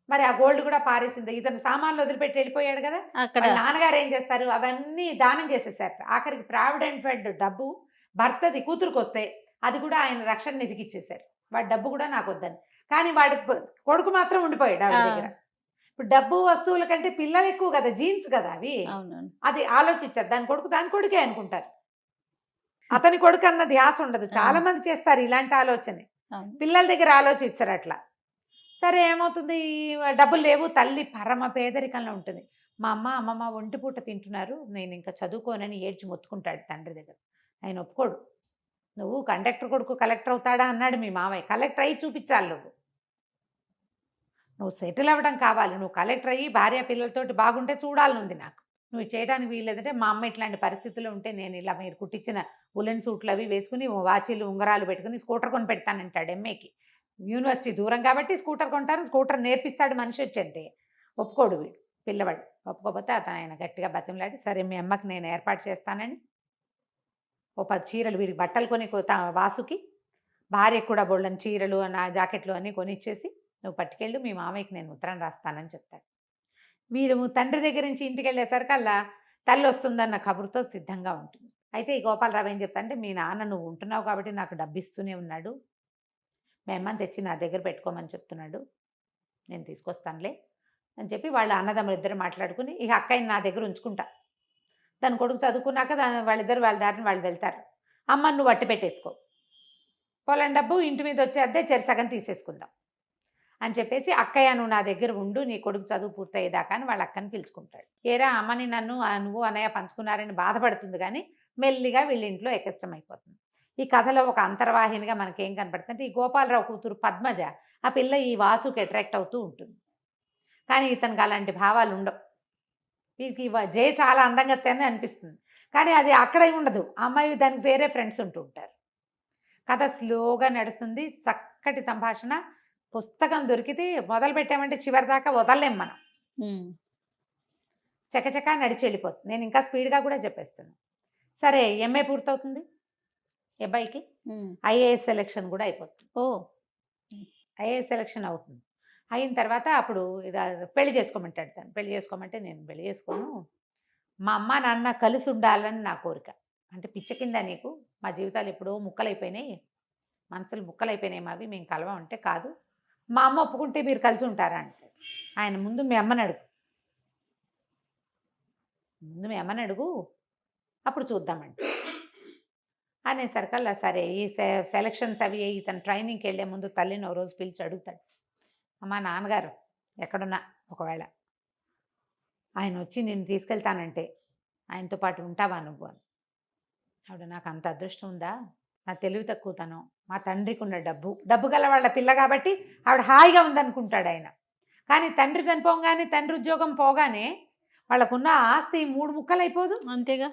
మరి ఆ గోల్డ్ కూడా పారేసింది. ఇతను సామాన్లు వదిలిపెట్టి వెళ్ళిపోయాడు కదా, వాళ్ళ నాన్నగారు ఏం చేస్తారు, అవన్నీ దానం చేసేసారు. ఆఖరికి ప్రావిడెంట్ ఫండ్ డబ్బు భర్తది కూతురుకు వస్తే అది కూడా ఆయన రక్షణ నిధికి ఇచ్చేసారు. వాడి డబ్బు కూడా నాకు వద్దని, కానీ వాడి కొడుకు మాత్రం ఉండిపోయాడు ఆవిడ దగ్గర. ఇప్పుడు డబ్బు వస్తువుల కంటే పిల్లలు ఎక్కువ కదా, జీన్స్ కదా అవి, అది ఆలోచించారు. దాని కొడుకే అనుకుంటారు, అతని కొడుకు అన్న ధ్యాస ఉండదు. చాలా మంది చేస్తారు ఇలాంటి ఆలోచన, పిల్లల దగ్గర ఆలోచించారు అట్లా. సరే ఏమవుతుంది, డబ్బులు లేవు, తల్లి పరమ పేదరికంలో ఉంటుంది. మా అమ్మమ్మ ఒంటి పూట తింటున్నారు, నేను ఇంకా చదువుకోనని ఏడ్చి మొత్తుకుంటాడు తండ్రి దగ్గర. ఆయన ఒప్పుకోడు. నువ్వు కండక్టర్ కొడుకు కలెక్టర్ అవుతాడా అన్నాడు మీ మామయ్య. కలెక్టర్ అయ్యి చూపించాలి, నువ్వు సెటిల్ అవ్వడం కావాలి, నువ్వు కలెక్టర్ అయ్యి భార్య పిల్లలతోటి బాగుంటే చూడాలనుంది నాకు, నువ్వు చేయడానికి వీల్లేదంటే మా అమ్మ ఇట్లాంటి పరిస్థితుల్లో ఉంటే నేను ఇలా మీరు కుట్టించిన ఉలెన్ సూట్లు అవి వేసుకుని వాచీలు ఉంగరాలు పెట్టుకుని స్కూటర్ కొని పెడతానంటాడు. ఎంఏకి యూనివర్సిటీ దూరం కాబట్టి స్కూటర్ కొంటారు, స్కూటర్ నేర్పిస్తాడు మనిషి వచ్చంటే. ఒప్పుకోడు వీడు పిల్లవాడు. ఒప్పుకోకపోతే ఆయన గట్టిగా బతిమలాడి సరే మీ అమ్మకి నేను ఏర్పాటు చేస్తానని ఓ 10 చీరలు వీడికి బట్టలు కొని వాసుకి, భార్యకు కూడా బోళ్ళని చీరలు నా జాకెట్లు అన్నీ కొనిచ్చేసి నువ్వు పట్టుకెళ్ళు, మీ మామయ్యకి నేను ఉత్తరం రాస్తానని చెప్తాడు. వీరు తండ్రి దగ్గర నుంచి ఇంటికి వెళ్ళేసరికల్లా తల్లి వస్తుందన్న కబురుతో సిద్ధంగా ఉంటుంది. అయితే ఈ గోపాలరావు ఏం చెప్తానంటే, మీ నాన్న నువ్వు ఉంటున్నావు కాబట్టి నాకు డబ్బు ఇస్తూనే ఉన్నాడు, మీ అమ్మని తెచ్చి నా దగ్గర పెట్టుకోమని చెప్తున్నాడు, నేను తీసుకొస్తానులే అని చెప్పి వాళ్ళ అన్నదమ్ములు ఇద్దరు మాట్లాడుకుని ఇక అక్కయ్యని నా దగ్గర ఉంచుకుంటా, దాని కొడుకు చదువుకున్నాక వాళ్ళిద్దరు వాళ్ళ దారిని వాళ్ళు వెళ్తారు, అమ్మని నువ్వు అట్టి పెట్టేసుకో, పొలం డబ్బు ఇంటి మీద వచ్చే అద్దె సగం తీసేసుకుందాం అని చెప్పేసి అక్కయ్య నువ్వు నా దగ్గర ఉండు, నీ కొడుకు చదువు పూర్తయ్యేదాకా అని వాళ్ళ అక్కని పిలుచుకుంటాడు. ఏరా అమ్మని నువ్వు అన్నయ్య పంచుకున్నారని బాధపడుతుంది, కానీ మెల్లిగా వీళ్ళ ఇంట్లో ఎక్కష్టం అయిపోతుంది. ఈ కథలో ఒక అంతర్వాహినిగా మనకేం కనపడుతుంది అంటే ఈ గోపాలరావు కూతురు పద్మజ ఆ పిల్ల ఈ వాసుకి అట్రాక్ట్ అవుతూ ఉంటుంది. కానీ ఇతనికి అలాంటి భావాలు ఉండవు. వీరికి జయ చాలా అందంగా తనే అనిపిస్తుంది, కానీ అది అక్కడే ఉండదు. ఆ అమ్మాయి దానికి వేరే ఫ్రెండ్స్ ఉంటూ ఉంటారు. కథ స్లోగా నడుస్తుంది, చక్కటి సంభాషణ. పుస్తకం దొరికితే మొదలు పెట్టామంటే చివరి దాకా వదలలేం మనం. చకచకా నడిచి వెళ్ళిపోతుంది. నేను ఇంకా స్పీడ్గా కూడా చెప్పేస్తున్నాను. సరే, ఎంఏ పూర్తవుతుంది ఈ అబ్బాయికి. ఐఏఎస్ సెలెక్షన్ కూడా అయిపోతుంది. ఐఏఎస్ సెలెక్షన్ అవుతుంది. అయిన తర్వాత అప్పుడు పెళ్లి చేసుకోమంటాడు తను. పెళ్లి చేసుకోమంటే నేను పెళ్లి చేసుకోను, మా అమ్మ నాన్న కలిసి ఉండాలని నా కోరిక. అంటే పిచ్చ కింద నీకు, మా జీవితాలు ఎప్పుడో ముక్కలైపోయినాయి, మనసులు ముక్కలైపోయినాయి మావి, మేము కలవం అంటే కాదు, మా అమ్మ ఒప్పుకుంటే మీరు కలిసి ఉంటారా అంటాడు. ఆయన ముందు మీ అమ్మని అడుగు, అప్పుడు చూద్దామండి అనేసరికల్లా సరే ఈ సెలక్షన్స్ అవి ఇతను ట్రైనింగ్కి వెళ్ళే ముందు తల్లిని ఓ రోజు పిలిచి అడుగుతాడు, అమ్మ నాన్నగారు ఎక్కడున్నా ఒకవేళ ఆయన వచ్చి నేను తీసుకెళ్తానంటే ఆయనతో పాటు ఉంటావా నువ్వు అని. ఆవిడ నాకు అంత అదృష్టం ఉందా, నా తెలివి తక్కువతనం, మా తండ్రికి ఉన్న డబ్బు గల వాళ్ళ పిల్ల కాబట్టి ఆవిడ హాయిగా ఉందనుకుంటాడు ఆయన. కానీ తండ్రి చనిపోగానే, తండ్రి ఉద్యోగం పోగానే వాళ్ళకున్న ఆస్తి 3 ముక్కలు అయిపోదు. అంతేగా,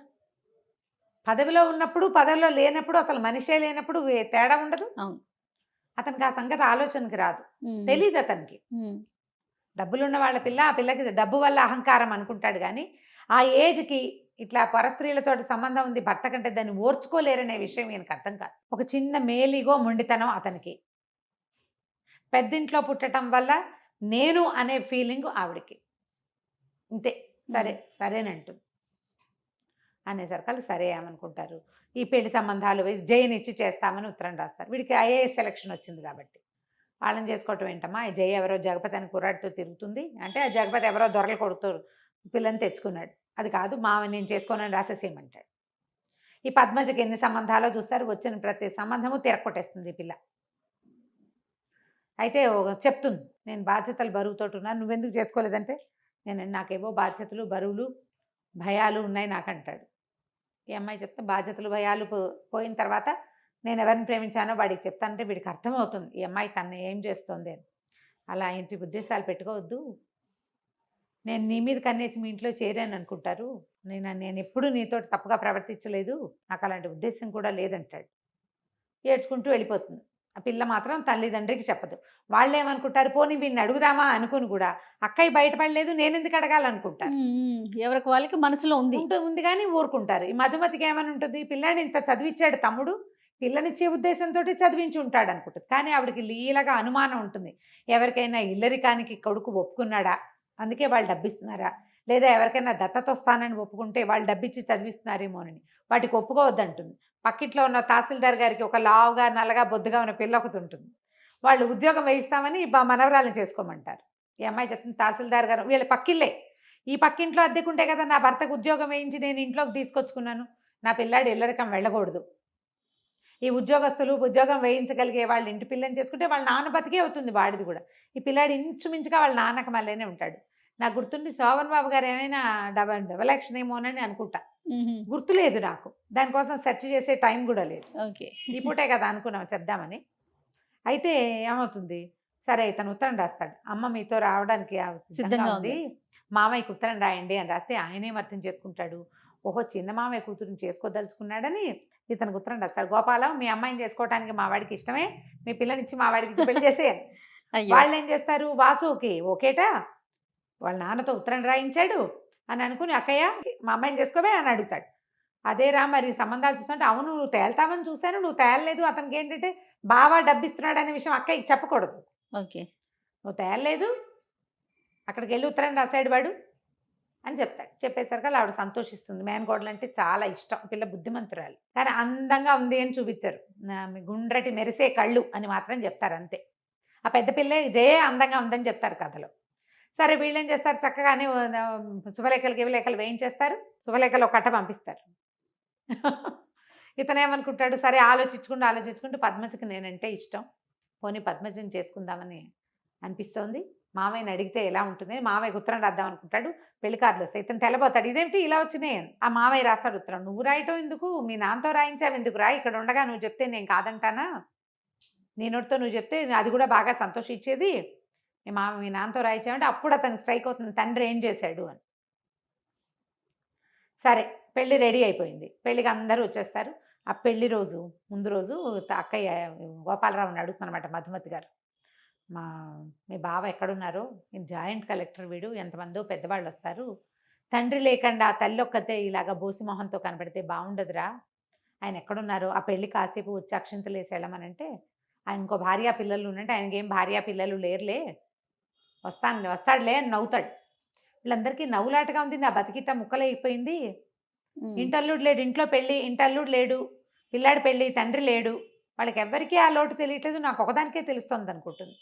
పదవిలో ఉన్నప్పుడు పదవిలో లేనప్పుడు అసలు మనిషే లేనప్పుడు తేడా ఉండదు. అవును, అతనికి ఆ సంగతి ఆలోచనకి రాదు, తెలియదు అతనికి. డబ్బులున్న వాళ్ళ పిల్ల, ఆ పిల్లకి డబ్బు వల్ల అహంకారం అనుకుంటాడు. కానీ ఆ ఏజ్కి ఇట్లా పరస్త్రీలతో సంబంధం ఉంది భర్త కంటే, దాన్ని ఓర్చుకోలేరనే విషయం ఈయనకు అర్థం కాదు. ఒక చిన్న మేలిగో మొండితనం అతనికి. పెద్దింట్లో పుట్టడం వల్ల నేను అనే ఫీలింగ్ ఆవిడకి. ఇంతే, సరేనంటుంది. అనేసరికి సరే ఏమనుకుంటారు, ఈ పెళ్లి సంబంధాలు జయనిచ్చి చేస్తామని ఉత్తరం రాస్తారు. వీడికి ఐఏఎస్ సెలక్షన్ వచ్చింది కాబట్టి వాళ్ళని చేసుకోవటం ఏంటమ్మా, ఈ జయ ఎవరో జగపతి అని కుర్రాడితో తిరుగుతుంది అంటే, ఆ జగపతి ఎవరో దొరలు కొడుతూ పిల్లని తెచ్చుకున్నాడు, అది కాదు మావ నేను చేసుకోనని రాసేసేయమంటాడు. ఈ పద్మజకి ఎన్ని సంబంధాలో చూస్తారు, వచ్చిన ప్రతి సంబంధము తిరక్కొట్టేస్తుంది ఈ పిల్ల. అయితే చెప్తుంది, నేను బాధ్యతలు బరువుతోటి ఉన్నాను, నువ్వెందుకు చేసుకోలేదంటే, నాకేవో బాధ్యతలు బరువులు భయాలు ఉన్నాయి నాకంటాడు. ఈ అమ్మాయి చెప్తే బాధ్యతలు భయాలు పోయిన తర్వాత నేను ఎవరిని ప్రేమించానో వాడికి చెప్తానంటే వీడికి అర్థమవుతుంది ఈ అమ్మాయి తను ఏం చేస్తుంది అని. అలా ఇంటి ఉద్దేశాలు పెట్టుకోవద్దు, నేను నీ మీద కన్నేసి మీ ఇంట్లో చేరాను అనుకుంటారు, నేను ఎప్పుడూ నీతో తప్పుగా ప్రవర్తించలేదు, నాకు అలాంటి ఉద్దేశం కూడా లేదంటాడు. ఏడ్చుకుంటూ వెళ్ళిపోతుంది. ఆ పిల్ల మాత్రం తల్లిదండ్రికి చెప్పదు. వాళ్ళు ఏమనుకుంటారు, పోనీ వీడిని అడుగుదామా అనుకుని కూడా అక్కయ్య బయటపడలేదు నేను ఎందుకు అడగాలనుకుంటారు. ఎవరికి వాళ్ళకి మనసులో ఉంది కానీ ఊరుకుంటారు. ఈ మధుమతికి ఏమని ఉంటుంది, పిల్లాడిని ఇంత చదివించాడు తమ్ముడు, పిల్లనిచ్చే ఉద్దేశంతో చదివించి ఉంటాడు అనుకుంటుంది. కానీ ఆవిడకి లీలగా అనుమానం ఉంటుంది, ఎవరికైనా ఇల్లరికానికి కొడుకు ఒప్పుకున్నాడా, అందుకే వాళ్ళు డబ్బిస్తున్నారా, లేదా ఎవరికైనా దత్తత వస్తానని ఒప్పుకుంటే వాళ్ళు డబ్బిచ్చి చదివిస్తున్నారేమోనని. వాటికి ఒప్పుకోవద్దంటుంది. పక్కింట్లో ఉన్న తహసీల్దార్ గారికి ఒక లావుగా నల్లగా బొద్దుగా ఉన్న పిల్ల ఒకటి ఉంటుంది, వాళ్ళు ఉద్యోగం వేయిస్తామని మనవరాలను చేసుకోమంటారు. ఈ అమ్మాయి చెప్తుంది, తహసీల్దార్ గారు వీళ్ళ పక్కిల్లే, ఈ పక్కింట్లో అద్దెకుంటే కదా నా భర్తకు ఉద్యోగం వేయించి నేను ఇంట్లోకి తీసుకొచ్చుకున్నాను, నా పిల్లాడు ఇల్లరికం వెళ్ళకూడదు. ఈ ఉద్యోగస్తులు ఉద్యోగం వేయించగలిగే వాళ్ళు ఇంటి పిల్లని చేసుకుంటే వాళ్ళ నాన్న బతికే అవుతుంది వాడిది కూడా. ఈ పిల్లాడు ఇంచుమించుగా వాళ్ళ నాన్నక మళ్ళీనే ఉంటాడు. నాకు గుర్తుండి శోభన్ బాబు గారు ఏమైనా డబల్ యాక్షన్ ఏమోనని అనుకుంటా, గుర్తులేదు నాకు, దానికోసం సెర్చ్ చేసే టైం కూడా లేదు. ఓకే, ఈ పూటే కదా అనుకున్నాం చెప్దామని. అయితే ఏమవుతుంది, సరే ఇతను ఉత్తరం రాస్తాడు, అమ్మ మీతో రావడానికి సిద్ధంగా ఉంది, మామయ్యకి ఉత్తరం రాయండి అని రాస్తే ఆయనేం అర్థం చేసుకుంటాడు, ఓహో చిన్న మామయ్య కూతురుని చేసుకోదలుచుకున్నాడని ఇతనికి ఉత్తరం రాస్తాడు. గోపాలం మీ అమ్మాయిని చేసుకోవడానికి మా వాడికి ఇష్టమే, మీ పిల్లనిచ్చి మా వాడికి పెళ్లి చేసేయాలి. వాళ్ళు ఏం చేస్తారు, వాసుకి ఓకేటా వాళ్ళ నాన్నతో ఉత్తరం రాయించాడు అని అనుకుని, అక్కయ్య మా అమ్మాయిని చేసుకోవే అని అడుగుతాడు. అదేరా మరి సంబంధాలు చూస్తుంటే, అవును నువ్వు తేల్తామని చూశాను, నువ్వు తేలలేదు, అతనికి ఏంటంటే బాగా డబ్బిస్తున్నాడు అనే విషయం అక్కయ్యకి చెప్పకూడదు. ఓకే, నువ్వు తేలలేదు, అక్కడికి వెళ్ళి ఉత్తరం రాశాడు వాడు అని చెప్తాడు. చెప్పేసరికి ఆవిడ సంతోషిస్తుంది. మేనకోడలు అంటే చాలా ఇష్టం, పిల్ల బుద్ధిమంతురాలు, కానీ అందంగా ఉంది అని చూపించారు, గుండ్రటి మెరిసే కళ్ళు అని మాత్రం చెప్తారు అంతే. ఆ పెద్ద పిల్ల జయ అందంగా ఉందని చెప్తారు కథలో. సరే వీళ్ళు ఏం చేస్తారు, చక్కగానే శుభలేఖలు వేయించేస్తారు, శుభలేఖలు ఒక కట్ట పంపిస్తారు. ఇతనేమనుకుంటాడు, సరే ఆలోచించుకుంటూ పద్మజకి నేనంటే ఇష్టం, పోనీ పద్మజని చేసుకుందామని అనిపిస్తోంది, మామయ్యని అడిగితే ఎలా ఉంటుంది, మామయ్యకి ఉత్తరం రాద్దాం అనుకుంటాడు, పెళ్లి కార్డులు వస్తాయి, ఇతను తెల్లబోతాడు, ఇదేంటి ఇలా వచ్చినాయి అని. ఆ మామయ్య రాస్తాడు ఉత్తరం, నువ్వు రాయటం ఎందుకు, మీ నాన్నతో రాయించావు ఎందుకు రా, ఇక్కడ ఉండగా నువ్వు చెప్తే నేను కాదంటానా, నీ నోటితో నువ్వు చెప్తే అది కూడా బాగా సంతోషించేది, మీ నాన్నతో రాయించామంటే అప్పుడు అతనికి స్ట్రైక్ అవుతుంది తండ్రి ఏం చేశాడు అని. సరే పెళ్ళి రెడీ అయిపోయింది, పెళ్ళికి అందరూ వచ్చేస్తారు. ఆ పెళ్లి రోజు ముందు రోజు అక్కయ్య గోపాలరావుని అడుగుతుందన్నమాట మధుమతి గారు, మీ బావ ఎక్కడున్నారో, జాయింట్ కలెక్టర్ వీడు, ఎంతమందో పెద్దవాళ్ళు వస్తారు, తండ్రి లేకుండా తల్లి ఒక్కతే ఇలాగ బోసి మొహంతో కనపడితే బాగుండదురా, ఆయన ఎక్కడున్నారో ఆ పెళ్లి కాసేపు వచ్చి అక్షింతలు వేసి వెళ్ళమనంటే, ఆయన ఇంకో భార్యా పిల్లలు ఉన్నట్టు ఆయనకి ఏం భార్యా పిల్లలు లేరులే, వస్తాడులే అని నవ్వుతాడు. వీళ్ళందరికీ నవ్వులాటగా ఉంది, నా బతికిట ముక్కలైపోయింది, ఇంటల్లుడు లేడు, ఇంట్లో పెళ్ళి, ఇంటల్లుడు లేడు, పిల్లాడి పెళ్ళి, తండ్రి లేడు, వాళ్ళకి ఎవ్వరికీ ఆ లోటు తెలియట్లేదు, నాకు ఒకదానికే తెలుస్తుంది అనుకుంటుంది.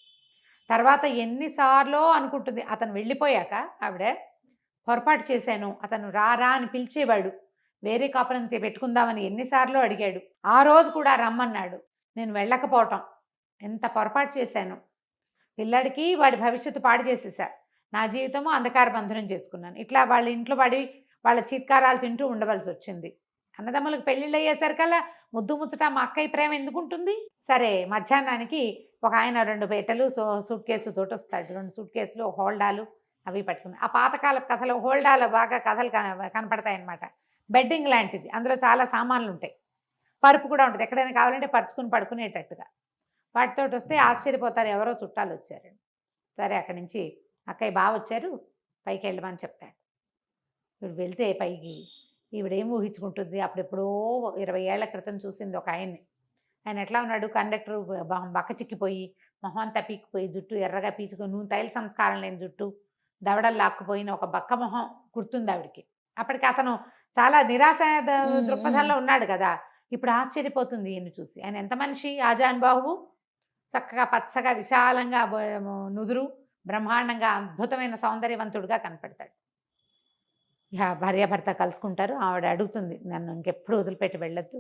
తర్వాత ఎన్నిసార్లు అనుకుంటుంది, అతను వెళ్ళిపోయాక ఆవిడ పొరపాటు చేశాను, అతను రా అని పిలిచేవాడు, వేరే కాపురం పెట్టుకుందామని ఎన్నిసార్లు అడిగాడు, ఆ రోజు కూడా రమ్మన్నాడు, నేను వెళ్ళకపోవటం ఎంత పొరపాటు చేశాను, పిల్లాడికి వాడి భవిష్యత్తు పాడు చేసేసా, నా జీవితము అంధకార బంధనం చేసుకున్నాను, ఇట్లా వాళ్ళ ఇంట్లో పడి వాళ్ళ చీత్కారాలు తింటూ ఉండవలసి వచ్చింది. అన్నదమ్ములకు పెళ్ళిళ్ళు అయ్యేసరికల్లా ముద్దు ముచ్చట మా అక్కయ్య ప్రేమ ఎందుకుంటుంది. సరే మధ్యాహ్నానికి ఒక ఆయన 2 పెట్టెలు సూట్ కేసు తోటి వస్తాడు, 2 సూట్ కేసులు హోల్డాలు అవి పట్టుకుని, ఆ పాతకాల కథలు హోల్డాలు బాగా కథలు కనపడతాయి అన్నమాట, బెడ్డింగ్ లాంటిది, అందులో చాలా సామాన్లు ఉంటాయి, పరుపు కూడా ఉంటుంది, ఎక్కడైనా కావాలంటే పరుచుకుని పడుకునేటట్టుగా, వాటితో వస్తే ఆశ్చర్యపోతారు, ఎవరో చుట్టాలు వచ్చారండి. సరే అక్కడి నుంచి అక్కయ్య బాగా వచ్చారు, పైకి వెళ్ళమని చెప్తాడు. ఇప్పుడు వెళ్తే పైకి ఈవిడేం ఊహించుకుంటుంది, అప్పుడెప్పుడో 20 ఏళ్ల క్రితం చూసింది ఒక ఆయన్ని, ఆయన ఎట్లా ఉన్నాడు, కండక్టర్ బక్క చిక్కిపోయి మొహం అంతా పీక్కుపోయి జుట్టు ఎర్రగా పీచుకొని నూనె తైల సంస్కారం లేని జుట్టు దవడలు లాక్కుపోయిన ఒక బక్క మొహం గుర్తుంది ఆవిడికి. అప్పటికి అతను చాలా నిరాశ దృక్పథంలో ఉన్నాడు కదా, ఇప్పుడు ఆశ్చర్యపోతుంది ఈయన్ని చూసి, ఆయన ఎంత మనిషి, ఆజానుబాహువు, చక్కగా పచ్చగా విశాలంగా నుదురు, బ్రహ్మాండంగా అద్భుతమైన సౌందర్యవంతుడుగా కనపడతాడు. ఇక భార్యాభర్త కలుసుకుంటారు. ఆవిడ అడుగుతుంది, నన్ను ఇంకెప్పుడు వదిలిపెట్టి వెళ్ళొద్దు,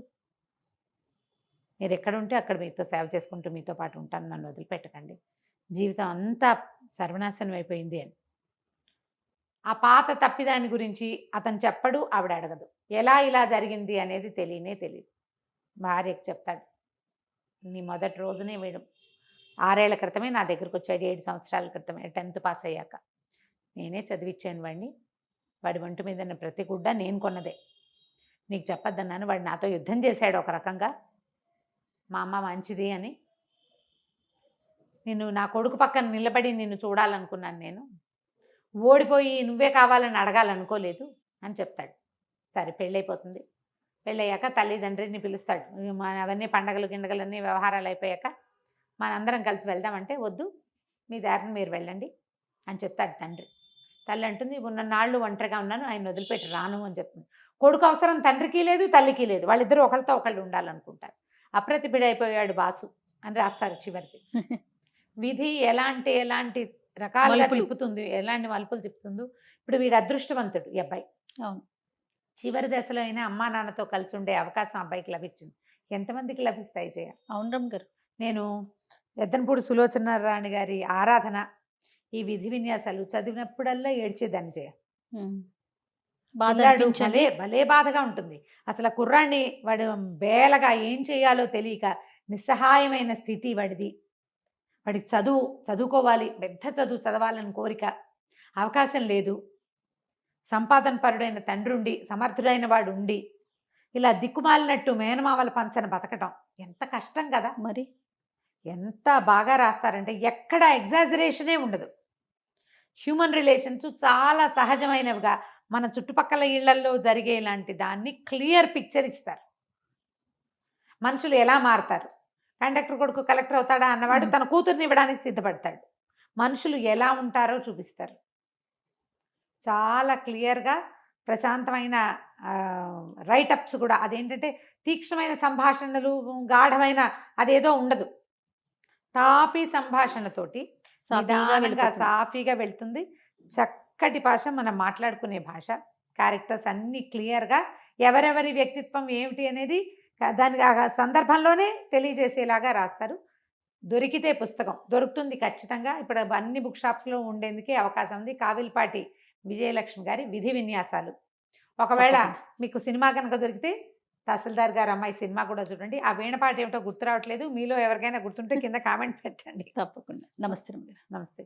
మీరు ఎక్కడుంటే అక్కడ మీతో సేవ చేసుకుంటూ మీతో పాటు ఉంటాను, నన్ను వదిలిపెట్టకండి, జీవితం అంతా సర్వనాశనం అయిపోయింది అని. ఆ పాత తప్పిదాని గురించి అతను చెప్పడు, ఆవిడ అడగదు, ఎలా ఇలా జరిగింది అనేది తెలియదు. భార్యకు చెప్తాడు, నీ మొదటి రోజునే వీడు 6 ఏళ్ల క్రితమే నా దగ్గరకు వచ్చాడు, 7 సంవత్సరాల క్రితమే 10th పాస్ అయ్యాక నేనే చదివించాను వాడిని, వాడి ఒంటి మీద ప్రతి గుడ్డ నేను కొన్నదే, నీకు చెప్పొద్దన్నాను, వాడు నాతో యుద్ధం చేశాడు ఒక రకంగా, మా అమ్మ మంచిది అని, నేను నా కొడుకు పక్కన నిలబడి నిన్ను చూడాలనుకున్నాను, నేను ఓడిపోయి నువ్వే కావాలని అడగాలనుకోలేదు అని చెప్తాడు. సరే పెళ్ళైపోతుంది, పెళ్ళయ్యాక తల్లిదండ్రిని పిలుస్తాడు, అవన్నీ పండగలు గిండగలన్నీ వ్యవహారాలు అయిపోయాక మనందరం కలిసి వెళ్దామంటే, వద్దు మీ దారిని మీరు వెళ్ళండి అని చెప్తాడు తండ్రి. తల్లి అంటుంది, ఉన్న నాళ్ళు ఒంటరిగా ఉన్నాను, ఆయన వదిలిపెట్టి రాను అని చెప్తుంది. కొడుకు అవసరం తండ్రికి లేదు, తల్లికి లేదు, వాళ్ళిద్దరూ ఒకరితో ఒకళ్ళు ఉండాలనుకుంటారు. అప్రతిభుడైపోయాడు బాసు అని రాస్తారు చివరికి. విధి ఎలాంటి రకాలుగా తిప్పుతుంది, ఎలాంటి మలుపులు తిప్పుతుందో. ఇప్పుడు వీడు అదృష్టవంతుడు ఈ అబ్బాయి, అవును, చివరి దశలో అయినా అమ్మా నాన్నతో కలిసి ఉండే అవకాశం అబ్బాయికి లభించింది. ఎంతమందికి లభిస్తాయి జయ? అవును రమ్మ గారు. నేను ఎద్దనపూడి సులోచన రాణి గారి ఆరాధన, ఈ విధి విన్యాసాలు చదివినప్పుడల్లా ఏడ్చేదాన్ని జయ. భలే బాధగా ఉంటుంది అసలు. కుర్రాన్ని వాడు బేలగా ఏం చేయాలో తెలియక నిస్సహాయమైన స్థితి వాడిది. వాడికి చదువుకోవాలి, పెద్ద చదువు చదవాలని కోరిక, అవకాశం లేదు. సంపాదన పరుడైన తండ్రి ఉండి, సమర్థుడైన వాడు ఉండి, ఇలా దిక్కుమాలినట్టు మేనమామల పంచన బతకటం ఎంత కష్టం కదా. మరి ఎంత బాగా రాస్తారంటే ఎక్కడ ఎగ్జాజరేషనే ఉండదు. హ్యూమన్ రిలేషన్స్ చాలా సహజమైనవిగా మన చుట్టుపక్కల ఇళ్లల్లో జరిగే లాంటి దాన్ని క్లియర్ పిక్చర్ ఇస్తారు. మనుషులు ఎలా మారుతారు, కండక్టర్ కొడుకు కలెక్టర్ అవుతాడా అన్నవాడు తన కూతుర్ని ఇవ్వడానికి సిద్ధపడతాడు. మనుషులు ఎలా ఉంటారో చూపిస్తారు. చాలా క్లియర్గా ప్రశాంతమైన రైటప్స్ కూడా. అదేంటంటే తీక్షణమైన సంభాషణలు, గాఢమైన అదేదో ఉండదు. తాపీ సంభాషణతోటి నిదానంగా సాఫీగా వెళ్తుంది. చక్కటి భాష, మనం మాట్లాడుకునే భాష. క్యారెక్టర్స్ అన్నీ క్లియర్గా ఎవరెవరి వ్యక్తిత్వం ఏమిటి అనేది దానికి ఆ సందర్భంలోనే తెలియజేసేలాగా రాస్తారు. దొరికితే పుస్తకం దొరుకుతుంది ఖచ్చితంగా. ఇప్పుడు అన్ని బుక్ షాప్స్లో ఉండేందుకే అవకాశం ఉంది. కావిల్పాటి విజయలక్ష్మి గారి విధి విన్యాసాలు. ఒకవేళ తప్పకుండా. మీకు సినిమా కనుక దొరికితే తహసీల్దార్ గారు అమ్మాయి సినిమా కూడా చూడండి. ఆ వీణపాట ఏమిటో గుర్తు రావట్లేదు. మీలో ఎవరికైనా గుర్తుంటే కింద కామెంట్ పెట్టండి. తప్పకుండా. నమస్తే రమ్య గారు. నమస్తే.